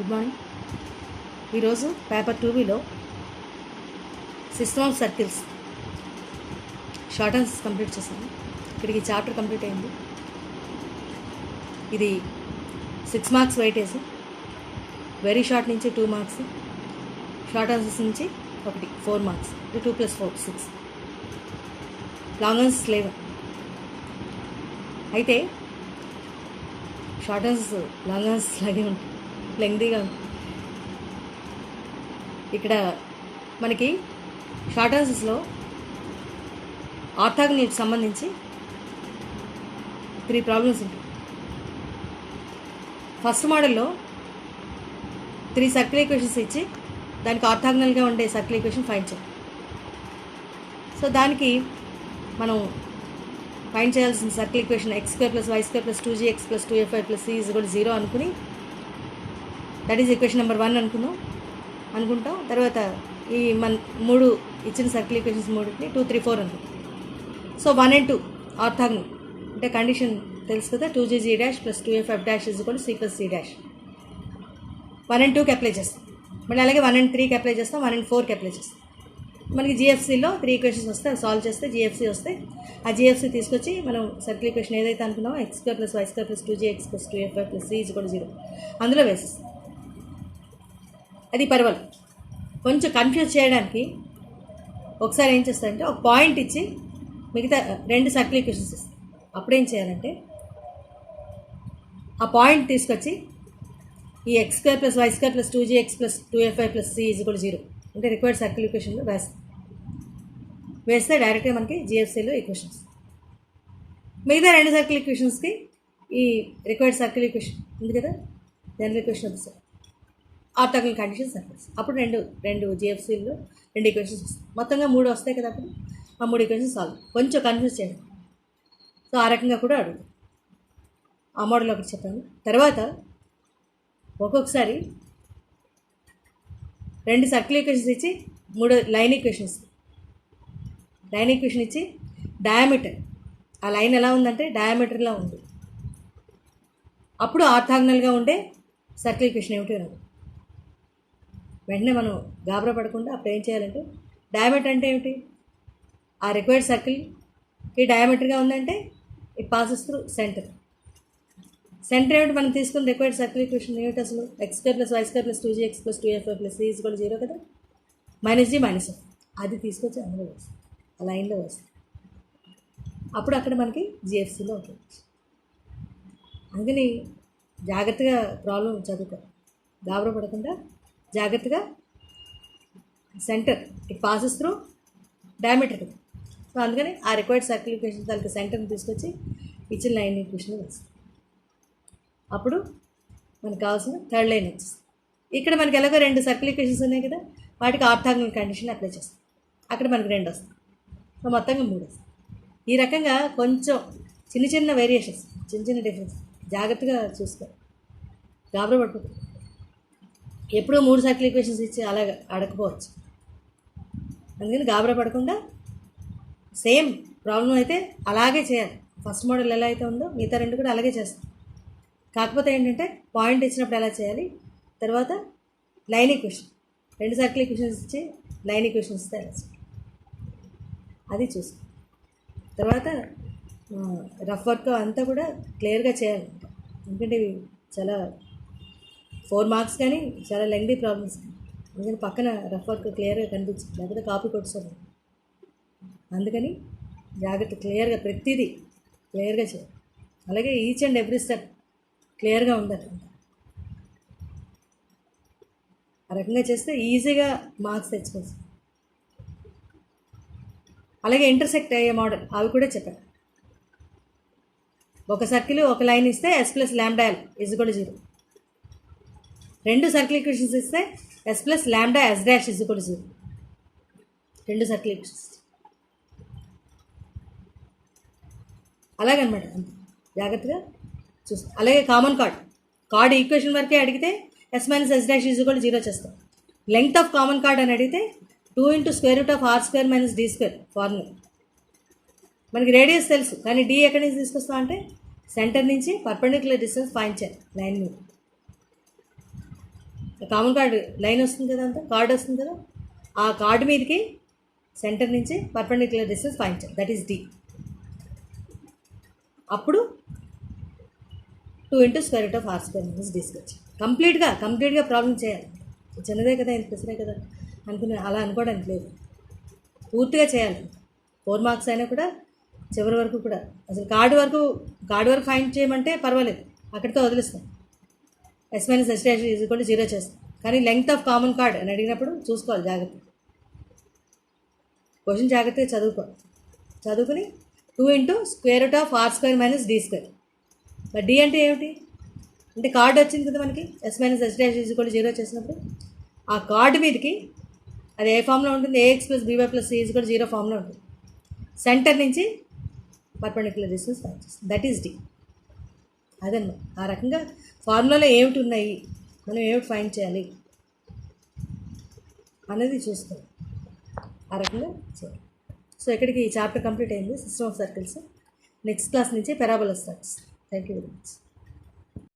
Good morning. ఈరోజు paper 2Bలో system of circles short answers complete చేశాను. ఇక్కడికి చాప్టర్ కంప్లీట్ అయింది. ఇది 6 మార్క్స్ వెయిటేజ్. వెరీ షార్ట్ నుంచి 2 మార్క్స్, షార్ట్ ఆన్సర్స్ నుంచి 4 మార్క్స్. 2 + 4 6. లాంగ్ ఆన్సర్స్ లేవు. అయితే షార్ట్ ఆన్సర్స్ లాంగ్ ఆన్సర్స్ లాగే ఉంటాయి, లెంగ్దీగా ఉంటుంది. ఇక్కడ మనకి షార్ట్ ఆన్సర్స్లో ఆర్థోగోనల్కి సంబంధించి 3 ప్రాబ్లమ్స్ ఉంటాయి. ఫస్ట్ మోడల్లో 3 సర్కిల్ ఈక్వేషన్స్ ఇచ్చి దానికి ఆర్థోగోనల్గా ఉండే సర్కిల్ ఈక్వేషన్ ఫైండ్ చేయాలి. సో దానికి మనం ఫైండ్ చేయాల్సిన circle equation x² + y² + 2gx + 2fy + c = 0 అనుకుని, దట్ ఈజ్ ఈక్వేషన్ నెంబర్ 1 అనుకుంటాం. తర్వాత ఈ మన 3 ఇచ్చిన సర్కిల్ ఈక్వేషన్స్ 3ని 2, 3, 4 అనుకుంటాం. సో 1 and 2 ఆర్థోగోనల్ అంటే కండిషన్ తెలుసు కదా, 2gg' + 2f' = c + c'. 1 and 2కి అప్లై చేస్తాం. మళ్ళీ అలాగే 1 and 3కి అప్లై చేస్తాం, 1 and 4కి అప్లై చేస్తాం. మనకి జిఎఫ్సిలో 3 ఈక్వేషన్స్ వస్తే అవి సాల్వ్ చేస్తే జిఎఫ్సి వస్తే ఆ జిఎఫ్సి తీసుకొచ్చి మనం సర్కిల్ ఈక్వేషన్ ఏదైతే అనుకున్నామో x² + y² + 2gx + 2fy + c = 0 అందులో వేసేస్తాం. అది పర్వాలేదు. కొంచెం కన్ఫ్యూజ్ చేయడానికి ఒకసారి ఏం చేస్తారంటే ఒక పాయింట్ ఇచ్చి మిగతా 2 సర్కిల్ ఈక్వేషన్స్ ఇస్తాం. అప్పుడేం చేయాలంటే ఆ పాయింట్ తీసుకొచ్చి ఈ x² + y² + 2gx + 2fy + c = 0 అంటే రిక్వైర్డ్ సర్కిల్ ఈక్వేషన్లో వేస్తే డైరెక్ట్గా మనకి జిఎఫ్సిలో ఈక్వేషన్స్. మిగతా 2 సర్కిల్ ఈక్వేషన్స్కి ఈ రిక్వైర్డ్ సర్కిల్ ఈక్వేషన్ ఉంది కదా, జనరల్ ఈక్వేషన్ ఉంది సార్, ఆర్థోగోనల్ కండిషన్ సర్కిల్స్. అప్పుడు రెండు జిఎఫ్సీల్లో 2 ఈక్వేషన్స్ వస్తాయి. మొత్తంగా 3 వస్తాయి కదా, అప్పుడు ఆ 3 ఈక్వేషన్స్ సాల్వ్. కొంచెం కన్ఫ్యూజ్ చేయండి. సో ఆ రకంగా కూడా అడుగు. ఆ మోడల్ ఒకటి చెప్పాను. తర్వాత ఒక్కొక్కసారి 2 సర్కిల్ ఈక్వేషన్స్ ఇచ్చి 3 లైన్ ఈక్వేషన్ ఇచ్చి డయామీటర్, ఆ లైన్ ఎలా ఉందంటే డయామీటర్లా ఉంది. అప్పుడు ఆర్థోగోనల్గా ఉండే సర్కిల్ ఈక్వేషన్ ఏమిటి రాదు. వెంటనే మనం గాబరా పడకుండా అప్పుడు ఏం చేయాలంటే, డయామీటర్ అంటే ఏమిటి, ఆ రిక్వైర్డ్ సర్కిల్కి డయామీటర్గా ఉందంటే it passes through centre. Centre ఏమిటి మనం తీసుకున్న రిక్వైర్డ్ సర్కిల్ ఈక్వేషన్ ఏమిటి అసలు, x² + y² + 2gx + 2fy + c = 0 కదా, -g - f. అది తీసుకొచ్చి అందులో వేస్తాం, ఆ లైన్లో వేస్తాం. అప్పుడు అక్కడ మనకి జిఎఫ్సిలో ఉంటుంది. అందుకని జాగ్రత్తగా ప్రాబ్లం చదువుకోవాలి, గాబరా పడకుండా జాగ్రత్తగా. Centre it passes through diameter కదా, సో అందుకని ఆ రిక్వైర్డ్ సర్కిల్ ఈక్వేషన్ దానికి సెంటర్ని తీసుకొచ్చి ఇచ్చిన లైన్ ఈక్వేషన్ వేస్తాం. అప్పుడు మనకు కావాల్సిన థర్డ్ లైన్ వచ్చేస్తుంది. ఇక్కడ మనకి ఎలాగో 2 సర్కిల్ ఈక్వేషన్స్ ఉన్నాయి కదా, వాటికి ఆర్థోగోనల్ కండిషన్ అప్లై చేస్తాం. అక్కడ మనకి 2 వస్తాయి. సో మొత్తంగా 3 వస్తాయి. ఈ రకంగా కొంచెం చిన్న వేరియేషన్స్, చిన్న డిఫరెన్స్ జాగ్రత్తగా చూసుకోవాలి, గాబరా పడిపోతుంది. ఎప్పుడూ 3 సర్కిల్ ఈక్వేషన్స్ ఇచ్చి అలాగ అడగకపోవచ్చు. అందుకని గాబరా పడకుండా సేమ్ ప్రాబ్లం అయితే అలాగే చేయాలి. ఫస్ట్ మోడల్ ఎలా అయితే ఉందో మిగతా 2 కూడా అలాగే చేస్తాం. కాకపోతే ఏంటంటే పాయింట్ ఇచ్చినప్పుడు ఎలా చేయాలి, తర్వాత లైన్ ఈక్వేషన్ 2 సర్కిల్ ఈక్వేషన్స్ ఇచ్చి లైన్ ఈక్వేషన్స్ ఇస్తే ఎలా చేయాలి అది చూసుకో. తర్వాత రఫ్ వర్క్ అంతా కూడా క్లియర్గా చేయాలి. ఎందుకంటే ఇవి చాలా 4 మార్క్స్ కానీ చాలా లెంగ్దీ ప్రాబ్లమ్స్. అందుకని పక్కన రఫ్ వర్క్ క్లియర్గా కనిపించింది, లేకపోతే కాపీ కొట్టుకోండి. అందుకని జాగ్రత్త, క్లియర్గా ప్రతిదీ క్లియర్గా చేయాలి. అలాగే ఈచ్ అండ్ ఎవ్రీ స్టెప్ క్లియర్గా ఉండాలి. ఆ రకంగా చేస్తే ఈజీగా మార్క్స్ తెచ్చుకోవచ్చు. అలాగే ఇంటర్సెక్ట్ అయ్యే మోడల్ అవి కూడా చెప్పాను. ఒక సర్కిల్ ఒక లైన్ ఇస్తే s + λl = 0. 2 సర్కిల్ ఈక్వేషన్స్ ఇస్తే s + λs' = 0. 2 సర్కిల్ ఈక్వేషన్స్ అలాగనమాట. అంతే జాగ్రత్తగా చూస్తాం. అలాగే కామన్ కార్డ్ ఈక్వేషన్ వరకే అడిగితే s - s' = 0 చేస్తాం. లెంగ్త్ ఆఫ్ కామన్ కార్డ్ అని అడిగితే 2 × √r² - d² ఫార్ములా. మనకి రేడియస్ తెలుసు, కానీ d ఎక్కడి నుంచి తీసుకొస్తాం అంటే సెంటర్ నుంచి పర్పెండిక్యులర్ డిస్టెన్స్ ఫైండ్ చేయాలి లైన్ మీద. కామన్ కార్డ్ లైన్ వస్తుంది కదా, అంతా కార్డ్ వస్తుంది కదా, ఆ కార్డు మీదకి సెంటర్ నుంచి పర్పెండిక్యులర్ డిస్టెన్స్ ఫైండ్ చేయాలి, దట్ ఈస్ డి. అప్పుడు 2 × √r² - d². కంప్లీట్గా ప్రాబ్లం చేయాలి. చిన్నదే కదా, ఇంత పెసరే కదా అలా అనుకోవడానికి లేదు, పూర్తిగా చేయాలి. 4 మార్క్స్ అయినా కూడా చివరి వరకు కూడా, అసలు కార్డు వరకు ఫైండ్ చేయమంటే పర్వాలేదు, అక్కడితో వదిలిస్తాం. S - S' = 0 చేస్తాం. కానీ లెంగ్త్ ఆఫ్ కామన్ కార్డ్ అని అడిగినప్పుడు చూసుకోవాలి జాగ్రత్త. క్వశ్చన్ జాగ్రత్తగా చదువుకుని 2 × √r² - d². మరి డి అంటే ఏమిటి అంటే కార్డు వచ్చింది కదా మనకి, S - S' = 0 చేసినప్పుడు ఆ కార్డు మీదకి అది ఏ ఫామ్లో ఉంటుంది, ax + by + c = 0 ఫామ్లో ఉంటుంది. సెంటర్ నుంచి పర్పెండిక్యులర్ డిస్టెన్స్ ఫైండ్ చేస్తుంది, దట్ ఈస్ డి. అదన్నమాట. ఆ రకంగా ఫార్ములాలో ఏమిటి ఉన్నాయి, మనం ఏమిటి ఫైండ్ చేయాలి అనేది చూస్తాం. ఆ రకంగా చేయాలి. సో ఇక్కడికి ఈ చాప్టర్ కంప్లీట్ అయింది, system of circles. Next class నుంచి parabola starts. Thank you very much.